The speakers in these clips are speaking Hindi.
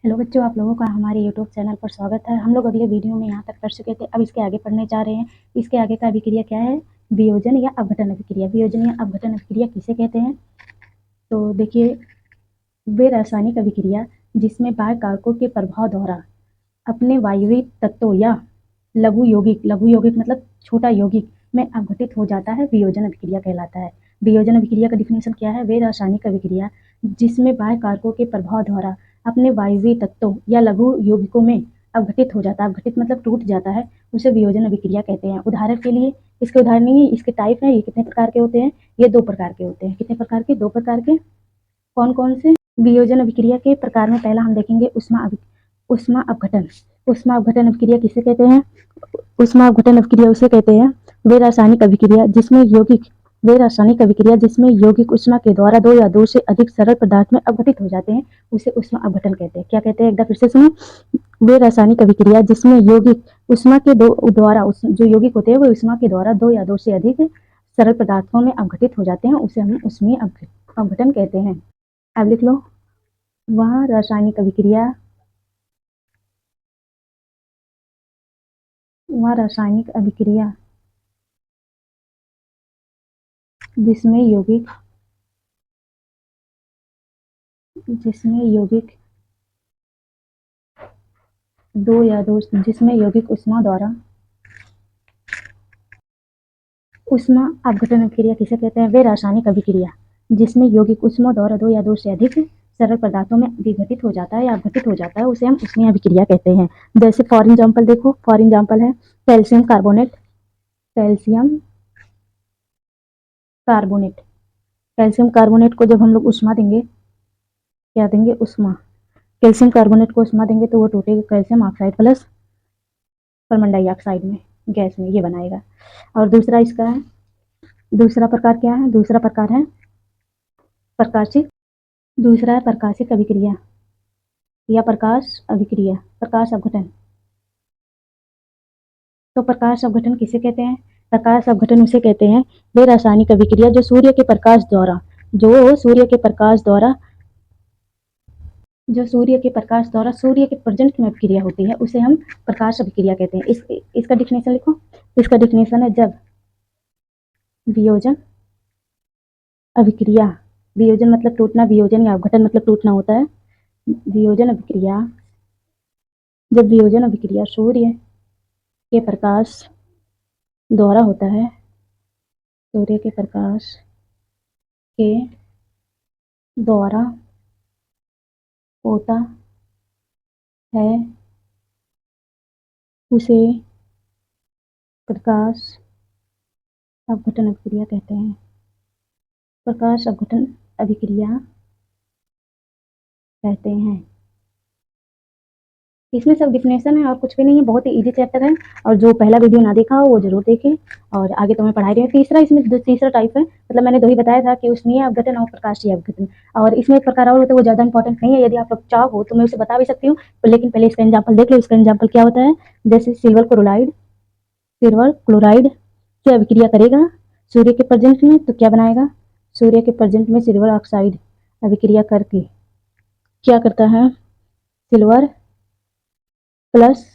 हेलो बच्चों, आप लोगों का हमारे यूट्यूब चैनल पर स्वागत है। हम लोग अगले वीडियो में यहाँ तक कर चुके थे, अब इसके आगे पढ़ने जा रहे हैं। इसके आगे का अभिक्रिया क्या है? वियोजन या अपघटन अभिक्रिया। वियोजन या अपघटन अभिक्रिया किसे कहते हैं? तो देखिए, वे रासायनिक अभिक्रिया जिसमें बाह्य कारकों के प्रभाव द्वारा अपने वायवीय तत्वों या लघु यौगिक मतलब छोटा यौगिक में अपघटित हो जाता है, वियोजन अभिक्रिया कहलाता है। वियोजन अभिक्रिया का डिफिनेशन क्या है? वे रासायनिक अभिक्रिया जिसमें बाह्य कारकों के प्रभाव द्वारा अपने वायवीय तत्वों या लघु यौगिकों में अपघटित हो जाता है। अपघटित मतलब टूट जाता है, उसे वियोजन अभिक्रिया कहते हैं। उदाहरण के लिए, इसके उदाहरण नहीं है, इसके टाइप है। ये कितने प्रकार के होते हैं? ये 2 प्रकार के होते हैं। कितने प्रकार के? 2 प्रकार के। कौन कौन से? वियोजन अभिक्रिया के प्रकार में पहला हम देखेंगे उष्मा अपघटन। उष्मा अपघटन अभिक्रिया किसे कहते हैं? उष्मा अपघटन अभिक्रिया उसे कहते हैं वे रासायनिक अभिक्रिया जिसमें यौगिक उष्मा के द्वारा 2 या 2 से अधिक सरल पदार्थ में अपघटित हो जाते हैं, उसे उष्मा अपघटन कहते हैं। क्या कहते हैं? एक बार फिर से सुनो। वे रासायनिक अभिक्रिया जिसमें यौगिक उष्मा के द्वारा जो यौगिक होते हैं वो उष्मा के द्वारा 2 या 2 से अधिक सरल पदार्थों में अपघटित हो जाते हैं, उसे हम उष्मीय अपघटन कहते हैं। अब लिख लो, वह रासायनिक अभिक्रिया जिसमें यौगिक जिसमें यौगिक उष्मा अपघटन अभिक्रिया किसे कहते हैं? वे रासायनिक अभिक्रिया जिसमें यौगिक उष्मा द्वारा 2 या 2 से अधिक सरल पदार्थों में विघटित हो जाता है या अपघटित हो जाता है, उसे हम उष्मीय अभिक्रिया कहते हैं। जैसे फॉर एग्जाम्पल देखो, फॉर एग्जाम्पल है calcium carbonate. Calcium carbonate calcium carbonate को जब हम लोग उष्मा देंगे, क्या देंगे? उष्मा। कैल्शियम कार्बोनेट को उष्मा देंगे तो वो टूटेगा calcium oxide plus carbon dioxide में, गैस में, ये बनाएगा। और दूसरा इसका है, दूसरा प्रकार क्या है? दूसरा प्रकार है प्रकाशिक अभिक्रिया या प्रकाश अपघटन। तो प्रकाश अपघटन किसे कहते हैं? प्रकाश अपघटन उसे कहते हैं वे रासायनिक अभिक्रिया जो सूर्य के प्रकाश द्वारा सूर्य के पर्जन्य में अभिक्रिया होती है, उसे हम प्रकाश अभिक्रिया कहते हैं। इसका डिफिनेशन लिखो। इसका डिफिनेशन है, जब वियोजन अभिक्रिया, वियोजन मतलब टूटना, वियोजन या अपघटन मतलब टूटना होता है। जब वियोजन अभिक्रिया सूर्य के प्रकाश द्वारा होता है, सूर्य के प्रकाश के द्वारा होता है, उसे प्रकाश अपघटन अभिक्रिया कहते हैं। प्रकाश अपघटन अभिक्रिया कहते हैं। इसमें सब डिफिनेशन है और कुछ भी नहीं है, बहुत ही इजी चैप्टर है। और जो पहला वीडियो ना देखा हो वो जरूर देखें। और आगे तो मैं पढ़ा रही हूँ। तीसरा टाइप है, मतलब मैंने 2 ही बताया था कि उष्मीय अपघटन और प्रकाशीय अपघटन। और इसमें एक प्रकार और होता है, वो ज़्यादा इंपॉर्टेंट नहीं है। यदि आप लोग चाहो तो मैं उसे बता भी सकती हूँ, लेकिन पहले इसका एग्जाम्पल देख लो। इसका एग्जाम्पल क्या होता है? जैसे सिल्वर क्लोराइड से अभिक्रिया करेगा सूर्य के पर्जन्य में, तो क्या बनाएगा? सूर्य के पर्जन्य में सिल्वर ऑक्साइड अभिक्रिया करके क्या करता है? सिल्वर प्लस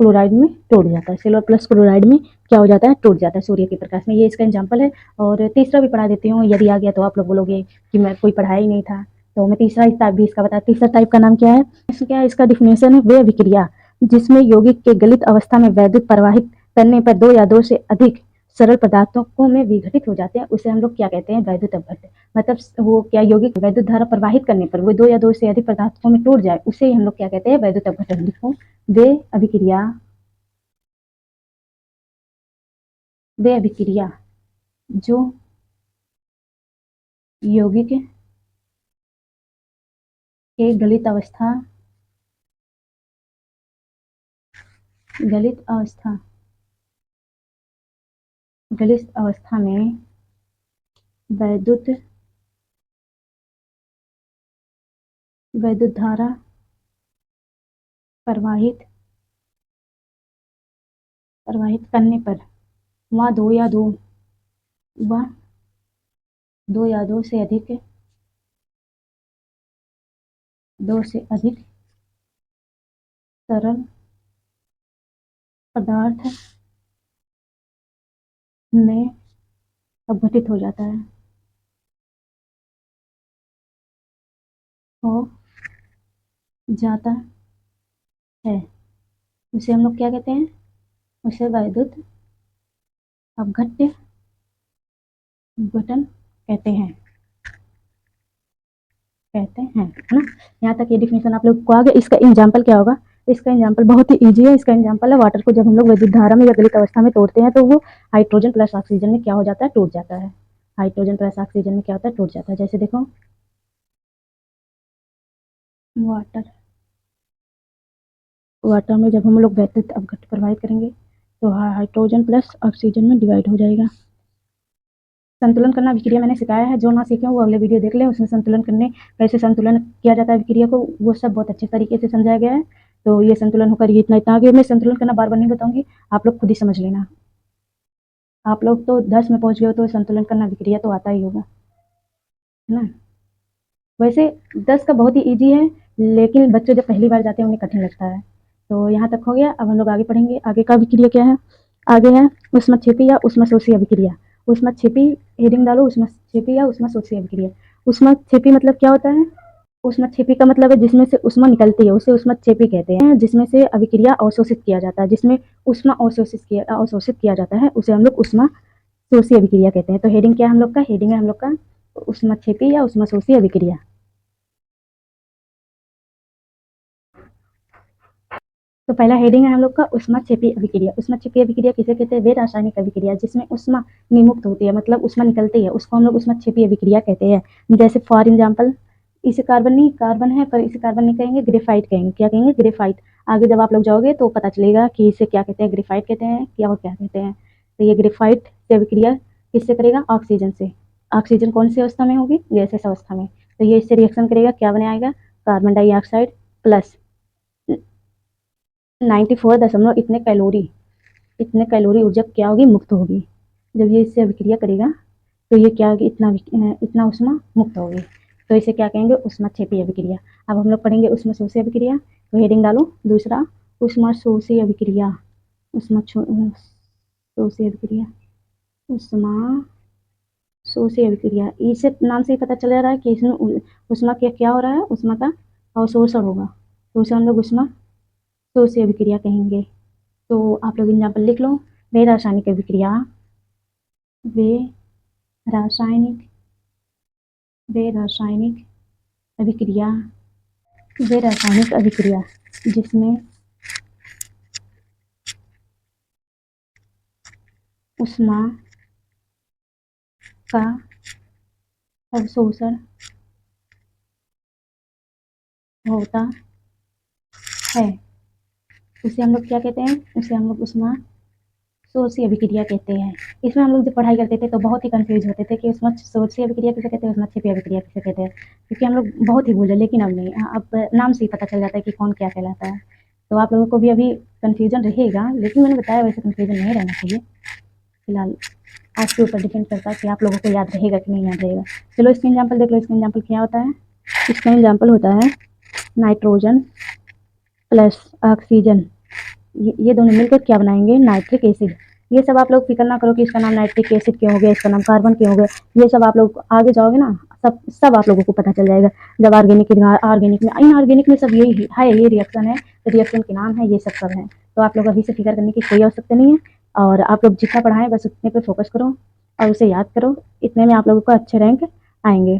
क्लोराइड में टूट जाता है। सिल्वर प्लस क्लोराइड में क्या हो जाता है? टूट जाता है सूर्य के प्रकाश में। ये इसका एग्जाम्पल है। और तीसरा भी पढ़ा देती हूँ, यदि आ गया तो आप लोग बोलोगे कि मैं कोई पढ़ाया ही नहीं था। तो मैं तीसरा टाइप भी इसका बता। तीसरा टाइप का नाम क्या है? इसका डिफिनेशन है, वे अभिक्रिया जिसमें यौगिक के गलित अवस्था में वैद्युत प्रवाहित करने पर 2 या 2 से अधिक सरल पदार्थों को में विघटित हो जाते हैं, उसे हम लोग क्या कहते हैं? वैद्युत अपघटन। मतलब वो क्या, यौगिक वैद्युत धारा प्रवाहित करने पर वो 2 या 2 से अधिक पदार्थों में टूट जाए, उसे हम लोग क्या कहते हैं? वैद्युत अपघटन। लिखो, वे अभिक्रिया जो यौगिक के गलित अवस्था में वैद्युत धारा प्रवाहित करने पर वह 2 या 2 से अधिक तरल पदार्थ में अपघटित हो जाता है, हो जाता है, उसे हम लोग क्या कहते हैं? उसे वैद्युत अपघट्य अपघटन कहते हैं, है ना। यहाँ तक ये डिफिनेशन आप लोग को आ गया। इसका एग्जाम्पल क्या होगा? इसका एग्जाम्पल बहुत ही इजी है। इसका एग्जाम्पल है वाटर को जब हम लोग विद्युत धारा में या गलित अवस्था में तोड़ते हैं तो वो हाइड्रोजन प्लस ऑक्सीजन में क्या हो जाता है? टूट जाता है। हाइड्रोजन प्लस ऑक्सीजन में क्या होता है? टूट जाता है। जैसे देखो वाटर वाटर में जब हम लोग विद्युत अपघट्य प्रवाहित करेंगे तो हाइड्रोजन प्लस ऑक्सीजन में डिवाइड हो जाएगा। संतुलन करना विक्रिया मैंने सिखाया है, जो ना सीखे वो अगले वीडियो देख ले, उसमें संतुलन करने कैसे संतुलन किया जाता है विक्रिया को, वो सब बहुत अच्छे तरीके से समझाया गया है। तो ये संतुलन होकर ये इतना आगे मैं संतुलन करना बार बार नहीं बताऊंगी, आप लोग खुद ही समझ लेना। आप लोग तो 10 में पहुंच गए हो तो संतुलन करना विक्रिया तो आता ही होगा, है ना। वैसे 10 का बहुत ही ईजी है, लेकिन बच्चे जब पहली बार जाते हैं उन्हें कठिन लगता है। तो यहाँ तक हो गया। अब हम लोग आगे पढ़ेंगे। आगे का विक्रिया क्या है? आगे है ऊष्मक्षेपी या ऊष्मशोषी अभिक्रिया। ऊष्मक्षेपी हेडिंग डालो, ऊष्मक्षेपी या ऊष्मशोषी अभिक्रिया। ऊष्मक्षेपी मतलब क्या होता है? ऊष्मक्षेपी का मतलब है जिसमें से ऊष्मा निकलती है, उसे ऊष्मक्षेपी कहते हैं। जिसमें से अभिक्रिया अवशोषित किया जाता है, जिसमें ऊष्मा अवशोषित किया जाता है, उसे हम लोग ऊष्मशोषी अभिक्रिया कहते हैं। तो हेडिंग क्या है हम लोग का? हेडिंग है हम लोग का ऊष्मक्षेपी या ऊष्मशोषी अभिक्रिया। तो पहला हेडिंग है हम लोग का ऊष्मक्षेपी अभिक्रिया। ऊष्मक्षेपी अभिक्रिया किसे कहते हैं? वे रासायनिक अभिक्रिया जिसमें ऊष्मा निर्मुक्त होती है, मतलब ऊष्मा निकलती है, उसको हम लोग ऊष्मक्षेपी अभिक्रिया कहते हैं। जैसे फॉर एग्जाम्पल, इसे कार्बन है पर इसे कार्बन नहीं कहेंगे, ग्रेफाइट कहेंगे। क्या कहेंगे? ग्रेफाइट। आगे जब आप लोग जाओगे तो पता चलेगा कि इसे क्या कहते हैं, ग्रेफाइट कहते हैं या और क्या कहते हैं। तो ये ग्रेफाइट से अभिक्रिया किससे करेगा? ऑक्सीजन से। ऑक्सीजन कौन सी अवस्था में होगी? गैसियस अवस्था में। तो ये इससे रिएक्शन करेगा, क्या बने आएगा? कार्बन डाइऑक्साइड प्लस 94 दशमलव इतने कैलोरी ऊर्जा क्या होगी? मुक्त होगी। जब ये इससे अभिक्रिया करेगा तो ये क्या होगी? इतना ऊष्मा मुक्त होगी। तो इसे क्या कहेंगे? ऊष्मक्षेपी अभिक्रिया। अब हम लोग पढ़ेंगे ऊष्मशोषी अभिक्रिया। तो हेडिंग डालो दूसरा, ऊष्मशोषी अभिक्रिया। ऊष्मशोषी अभिक्रिया, ऊष्मशोषी अभिक्रिया। इसे नाम से ही पता चल रहा है कि इसमें ऊष्मा क्या हो रहा है? ऊष्मा का अवशोषण होगा, तो उसे हम लोग ऊष्मशोषी अभिक्रिया कहेंगे। तो आप लोग एग्जाम्पल लिख लो। वे रासायनिक अभिक्रिया वे रासायनिक वे रासायनिक अभिक्रिया वे रासायनिक अभिक्रिया जिसमें ऊष्मा का अवशोषण होता है, उसे हम लोग क्या कहते हैं? उसे हम लोग ऊष्मशोषी अभिक्रिया कहते हैं। इसमें हम लोग जब पढ़ाई करते थे तो बहुत ही कंफ्यूज होते थे कि ऊष्मशोषी अभिक्रिया किसे कहते हैं, ऊष्मक्षेपी अभिक्रिया किसे कहते हैं, क्योंकि हम लोग बहुत ही भूल रहे। लेकिन अब नहीं, अब नाम से ही पता चल जाता है कि कौन क्या कहलाता है। तो आप लोगों को भी अभी कंफ्यूजन रहेगा, लेकिन मैंने बताया वैसे कंफ्यूजन नहीं रहना चाहिए। फिलहाल आपके ऊपर डिपेंड करता है कि आप लोगों को याद रहेगा कि नहीं याद रहेगा। चलो इसका एग्जाम्पल देख लो। इसका एग्जाम्पल क्या होता है? इसका एग्जाम्पल होता है नाइट्रोजन प्लस ऑक्सीजन। ये दोनों मिलकर क्या बनाएंगे? Nitric acid. ये सब आप लोग फिक्र ना करो कि इसका नाम नाइट्रिक एसिड क्यों हो गया, इसका नाम कार्बन क्यों हो गया। ये सब आप लोग आगे जाओगे ना, सब आप लोगों को पता चल जाएगा। जब ऑर्गेनिक में इनऑर्गेनिक में सब यही है, ये रिएक्शन है, रिएक्शन के नाम है, ये सब है। तो आप लोग अभी से फिक्र करने की कोई आवश्यकता नहीं है। और आप लोग जितना पढ़ाएं बस उतने पर फोकस करो और उसे याद करो। इतने में आप लोगों को अच्छे रैंक आएंगे।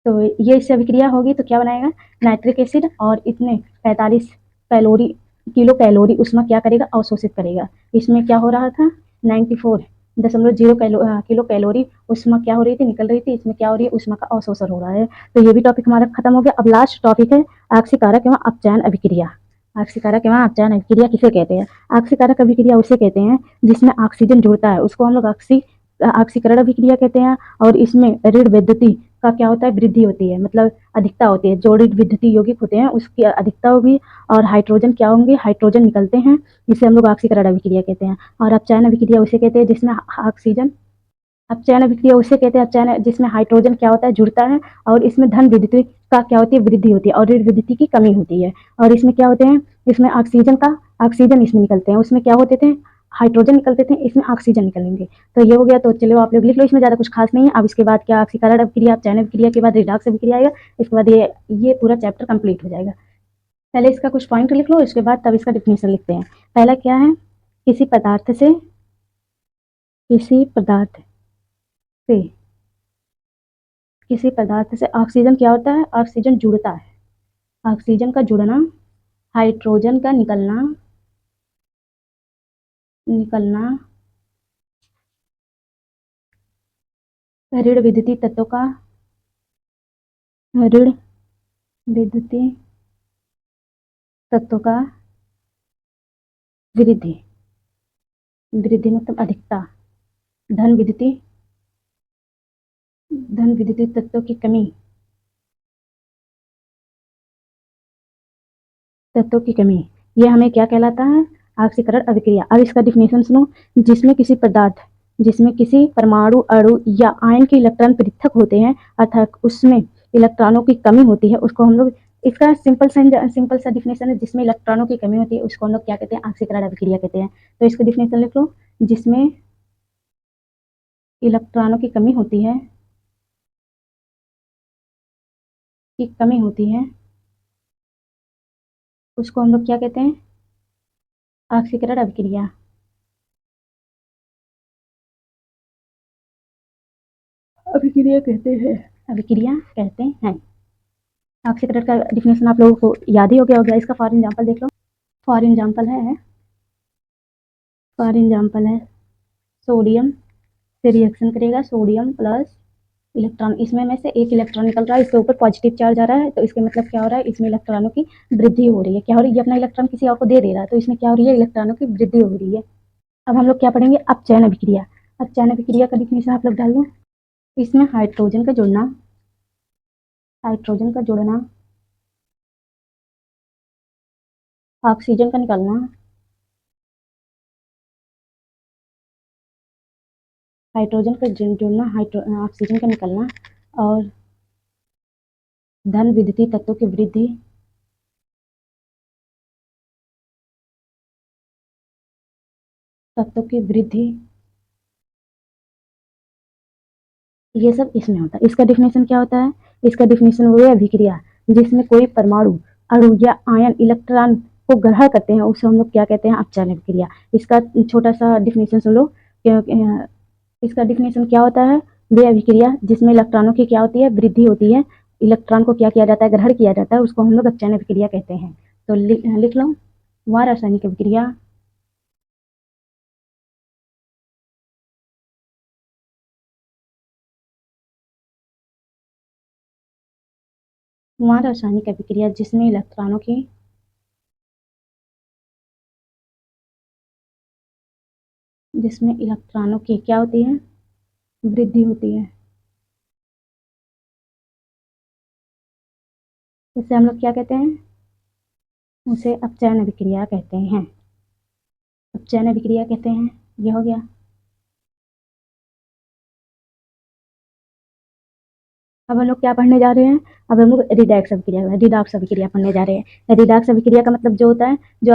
तो ये इससे अभिक्रिया होगी तो क्या बनाएगा? Nitric acid. और इतने 45 कैलोरी किलो कैलोरी ऊष्मा क्या करेगा? अवशोषित करेगा। इसमें क्या हो रहा था? 94.0 किलो कैलोरी ऊष्मा क्या हो रही थी? निकल रही थी। इसमें क्या हो रही है? ऊष्मा का अवशोषण हो रहा है। तो ये भी टॉपिक हमारा खत्म हो गया। अब लास्ट टॉपिक है आक्सीकारक एवं अपचयन अभिक्रिया। आक्सीकारक एवं अपचयन अभिक्रिया किसे कहते हैं? आक्सीकारक अभिक्रिया उसे कहते हैं जिसमें ऑक्सीजन जुड़ता है, उसको हम लोग ऑक्सीकरण अभिक्रिया कहते हैं। और इसमें ऋण विद्युती का क्या होता है? वृद्धि होती है, मतलब अधिकता होती है। जो ऋण विद्युती यौगिक होते हैं उसकी अधिकता होगी और हाइड्रोजन क्या होंगे? हाइड्रोजन निकलते हैं। इसे हम लोग ऑक्सीकरण अभिक्रिया कहते हैं। और अपचयन अभिक्रिया उसे कहते हैं जिसमें ऑक्सीजन अपचयन अभिक्रिया उसे कहते हैं अपचयन जिसमें हाइड्रोजन क्या होता है? जुड़ता है और इसमें धन विद्युती का क्या होती है? वृद्धि होती है और ऋण विद्युती की कमी होती है। और इसमें क्या होते हैं? इसमें ऑक्सीजन इसमें निकलते हैं, उसमें क्या होते थे, हाइड्रोजन निकलते थे, इसमें ऑक्सीजन निकलेंगे। तो ये हो गया। तो चलो आप लोग लिख लो, इसमें ज़्यादा कुछ खास नहीं है। अब इसके बाद क्या, ऑक्सीकरण अभिक्रिया, चयन अभिक्रिया के बाद रिडॉक्स अभिक्रिया आएगा। इसके बाद ये पूरा चैप्टर कंप्लीट हो जाएगा। पहले इसका कुछ पॉइंट लिख लो, इसके बाद तब इसका डिफिनेशन लिखते हैं। पहला क्या है, किसी पदार्थ से से किसी पदार्थ से ऑक्सीजन क्या होता है, ऑक्सीजन जुड़ता है। ऑक्सीजन का जुड़ना, हाइड्रोजन का निकलना ऋण विद्युतीय तत्वों का वृद्धि मतलब अधिकता। धन विद्युतीय तत्वों की कमी, ये हमें क्या कहलाता है, ऑक्सीकरण अभिक्रिया। अब इसका डिफिनेशन सुनो, जिसमें किसी परमाणु, अणु या आयन के इलेक्ट्रॉन पृथक होते हैं अर्थात उसमें इलेक्ट्रॉनों की कमी होती है, उसको हम लोग, इसका सिंपल सा डिफिनेशन है, जिसमें इलेक्ट्रॉनों की कमी होती है उसको हम लोग क्या कहते हैं, ऑक्सीकरण अभिक्रिया कहते हैं। तो इसका डिफिनेशन लिख लो, जिसमें इलेक्ट्रॉनों की कमी होती है उसको हम लोग क्या कहते हैं, ऑक्सीकरण अभिक्रिया। अभिक्रिया कहते हैं। ऑक्सीकरण का डिफिनेशन आप लोगों को याद ही हो गया होगा। इसका फॉर एग्जांपल देख लो। फॉर एग्जांपल है सोडियम से रिएक्शन करेगा, सोडियम प्लस इलेक्ट्रॉन, इसमें में से एक इलेक्ट्रॉन निकल रहा है, इसके ऊपर पॉजिटिव चार्ज आ रहा है, तो इसके मतलब क्या हो रहा है, इसमें इलेक्ट्रॉनों की वृद्धि हो रही है। क्या हो रही है, ये अपना इलेक्ट्रॉन किसी और को दे रहा है, तो इसमें क्या हो रही है, इलेक्ट्रॉनों की वृद्धि हो रही है। अब हम लोग क्या पढ़ेंगे, अपचयन अभिक्रिया। अपचयन अभिक्रिया का डिफिनेशन आप लोग डाल लो। इसमें हाइड्रोजन का जुड़ना, ऑक्सीजन का निकलना, ऑक्सीजन का निकलना और धन विद्युतीय तत्वों की वृद्धि, ये सब इसमें होता है। इसका डिफिनेशन क्या होता है, इसका डिफिनेशन वो है अभिक्रिया जिसमें कोई परमाणु, अणु या आयन इलेक्ट्रॉन को ग्रहण करते हैं, उसे हम लोग क्या कहते हैं, अपचयन अभिक्रिया। इसका छोटा सा डिफिनेशन सुन लो। इसका डिफिनेशन क्या होता है, वे अभिक्रिया जिसमें इलेक्ट्रॉनों की क्या होती है, वृद्धि होती है, इलेक्ट्रॉन को क्या किया जाता है, ग्रहण किया जाता है, उसको हम लोग अपचयन अभिक्रिया कहते हैं। तो लिख लो, वह रासायनिक अभिक्रिया जिसमें इलेक्ट्रॉनों की क्या होती है, वृद्धि होती है, इसे हम लोग क्या कहते हैं, उसे अपचयन अभिक्रिया कहते हैं। ये हो गया। अब हम लोग क्या पढ़ने जा रहे हैं, अब हम लोग रिडॉक्स अभिक्रिया पढ़ने जा रहे हैं। रिडॉक्स अभिक्रिया का मतलब जो होता है, जो